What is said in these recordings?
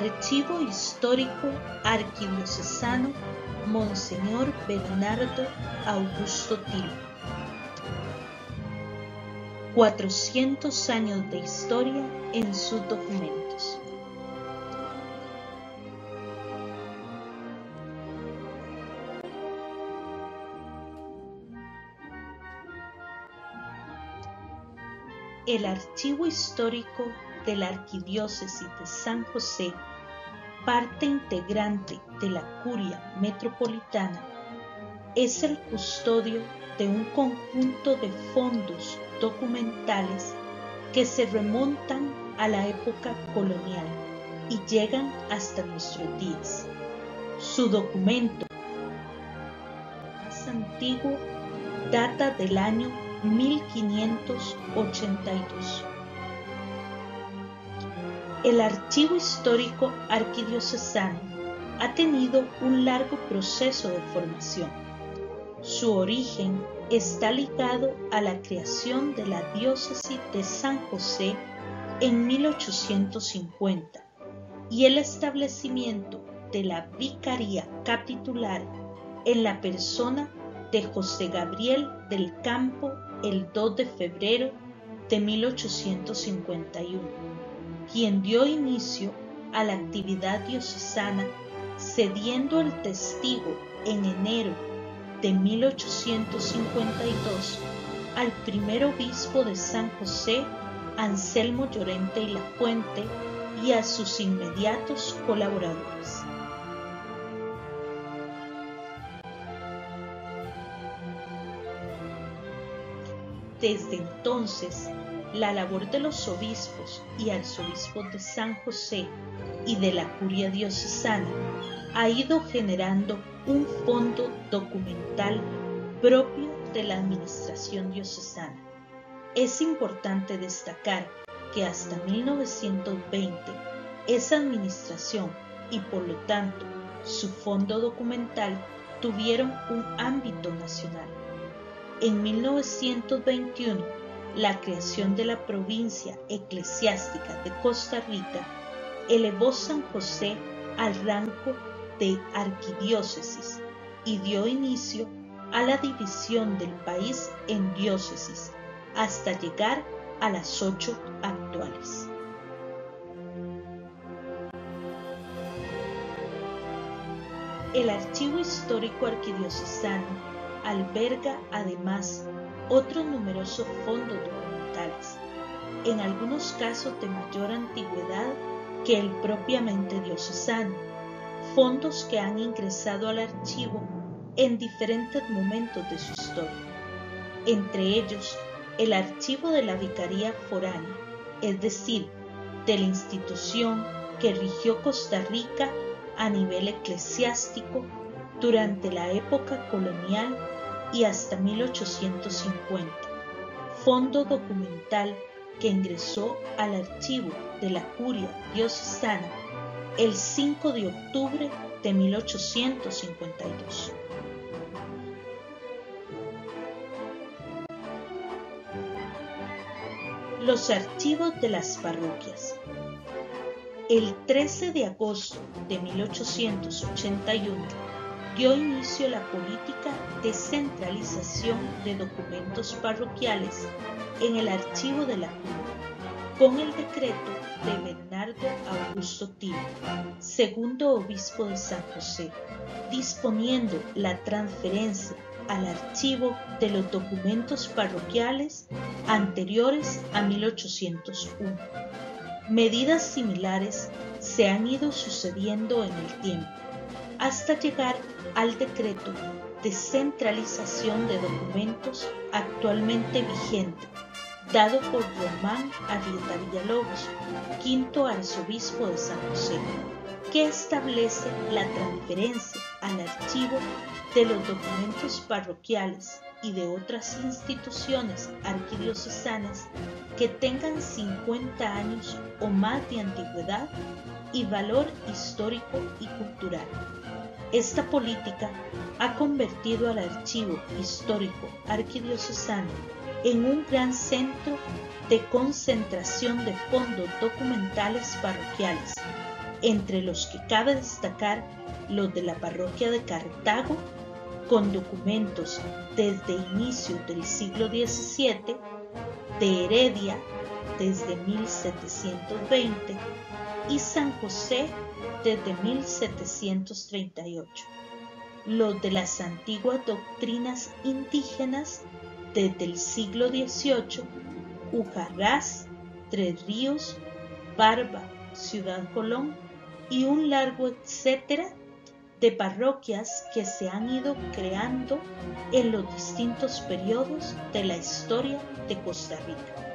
Archivo Histórico Arquidiocesano Monseñor Bernardo Augusto Tilo. 400 años de historia en sus documentos. El Archivo Histórico de la Arquidiócesis de San José, parte integrante de la Curia Metropolitana, es el custodio de un conjunto de fondos documentales que se remontan a la época colonial y llegan hasta nuestros días. Su documento más antiguo data del año 1582. El Archivo Histórico Arquidiocesano ha tenido un largo proceso de formación. Su origen está ligado a la creación de la diócesis de San José en 1850 y el establecimiento de la Vicaría Capitular en la persona de José Gabriel del Campo el 2 de febrero de 1851, quien dio inicio a la actividad diocesana cediendo el testigo en enero de 1852 al primer obispo de San José, Anselmo Llorente y Lafuente, y a sus inmediatos colaboradores. Desde entonces, la labor de los obispos y arzobispos de San José y de la Curia Diocesana ha ido generando un fondo documental propio de la administración diocesana. Es importante destacar que hasta 1920 esa administración y por lo tanto su fondo documental tuvieron un ámbito nacional. En 1921, la creación de la provincia eclesiástica de Costa Rica elevó San José al rango de arquidiócesis y dio inicio a la división del país en diócesis hasta llegar a las 8 actuales. El Archivo Histórico Arquidiocesano alberga además otros numerosos fondos documentales, en algunos casos de mayor antigüedad que el propiamente diocesano, fondos que han ingresado al archivo en diferentes momentos de su historia, entre ellos el archivo de la Vicaría Foránea, es decir, de la institución que rigió Costa Rica a nivel eclesiástico durante la época colonial y hasta 1850, fondo documental que ingresó al archivo de la Curia Diocesana el 5 de octubre de 1852. Los archivos de las parroquias. El 13 de agosto de 1881 dio inicio la política de centralización de documentos parroquiales en el archivo de la Curia, con el decreto de Bernardo Augusto Tilo, segundo obispo de San José, disponiendo la transferencia al archivo de los documentos parroquiales anteriores a 1801. Medidas similares se han ido sucediendo en el tiempo, hasta llegar al decreto de centralización de documentos actualmente vigente, dado por Román Arrieta Villalobos, quinto arzobispo de San José, que establece la transferencia al archivo de los documentos parroquiales y de otras instituciones arquidiocesanas que tengan 50 años o más de antigüedad y valor histórico y cultural. Esta política ha convertido al Archivo Histórico Arquidiocesano en un gran centro de concentración de fondos documentales parroquiales, entre los que cabe destacar los de la parroquia de Cartago, con documentos desde inicios del siglo XVII, de Heredia desde 1720 y San José desde 1738, los de las antiguas doctrinas indígenas desde el siglo XVIII, Ujarrás, Tres Ríos, Barba, Ciudad Colón y un largo etcétera de parroquias que se han ido creando en los distintos periodos de la historia de Costa Rica.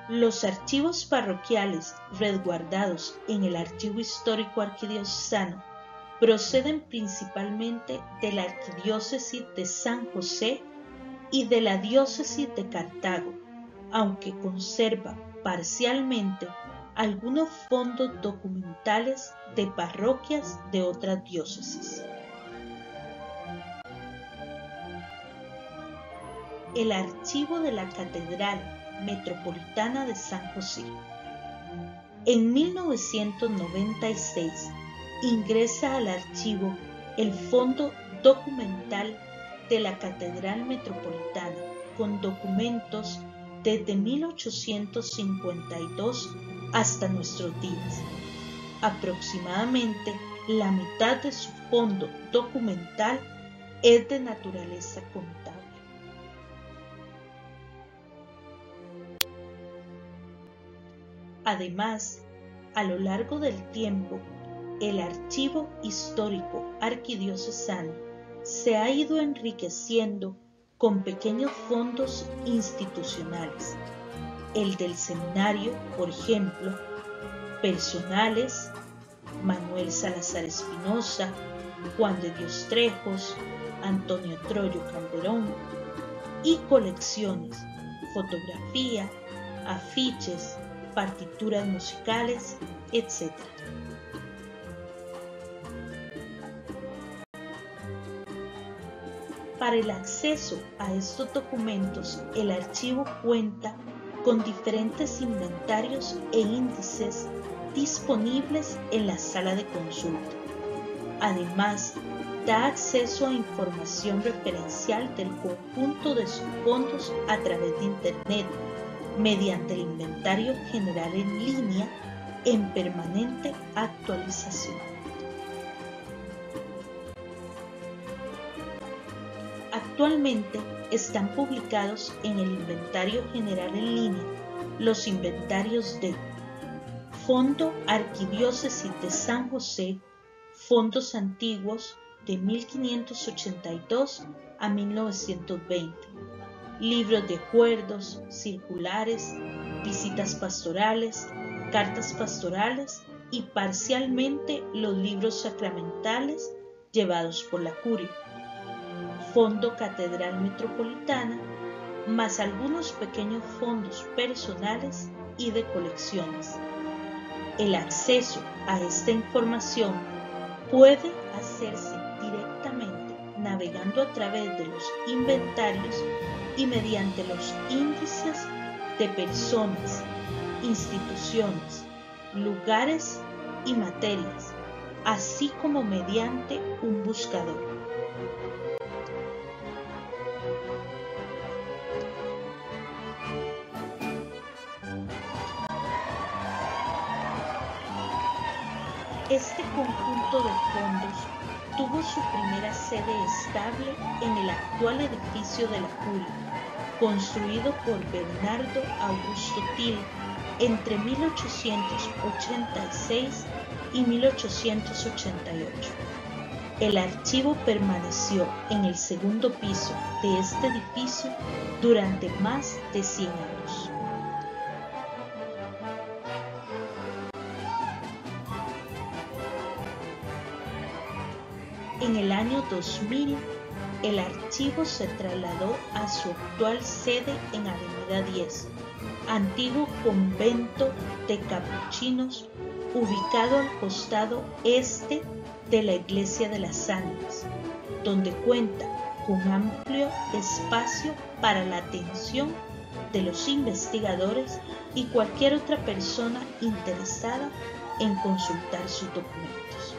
Los archivos parroquiales resguardados en el Archivo Histórico Arquidiocesano proceden principalmente de la Arquidiócesis de San José y de la Diócesis de Cartago, aunque conserva parcialmente algunos fondos documentales de parroquias de otras diócesis. El archivo de la Catedral Metropolitana de San José. En 1996 ingresa al archivo el fondo documental de la Catedral Metropolitana con documentos desde 1852 hasta nuestros días. Aproximadamente la mitad de su fondo documental es de naturaleza contable. Además, a lo largo del tiempo, el Archivo Histórico Arquidiocesano se ha ido enriqueciendo con pequeños fondos institucionales. El del seminario, por ejemplo, personales, Manuel Salazar Espinosa, Juan de Dios Trejos, Antonio Troyo Calderón, y colecciones, fotografía, afiches, partituras musicales, etc. Para el acceso a estos documentos, el archivo cuenta con diferentes inventarios e índices disponibles en la sala de consulta. Además, da acceso a información referencial del conjunto de sus fondos a través de Internet, mediante el inventario general en línea en permanente actualización. Actualmente están publicados en el Inventario General en línea los inventarios de Fondo Arquidiócesis de San José, fondos antiguos de 1582 a 1920, libros de acuerdos, circulares, visitas pastorales, cartas pastorales y parcialmente los libros sacramentales llevados por la curia, Fondo Catedral Metropolitana, más algunos pequeños fondos personales y de colecciones. El acceso a esta información puede hacerse directamente navegando a través de los inventarios y mediante los índices de personas, instituciones, lugares y materias, así como mediante un buscador. Este conjunto de fondos tuvo su primera sede estable en el actual edificio de la curia, construido por Bernardo Augusto Til entre 1886 y 1888. El archivo permaneció en el segundo piso de este edificio durante más de 100 años. En el año 2000, el archivo se trasladó a su actual sede en Avenida 10, antiguo convento de capuchinos, ubicado al costado este de la Iglesia de las Ánimas, donde cuenta con amplio espacio para la atención de los investigadores y cualquier otra persona interesada en consultar sus documentos.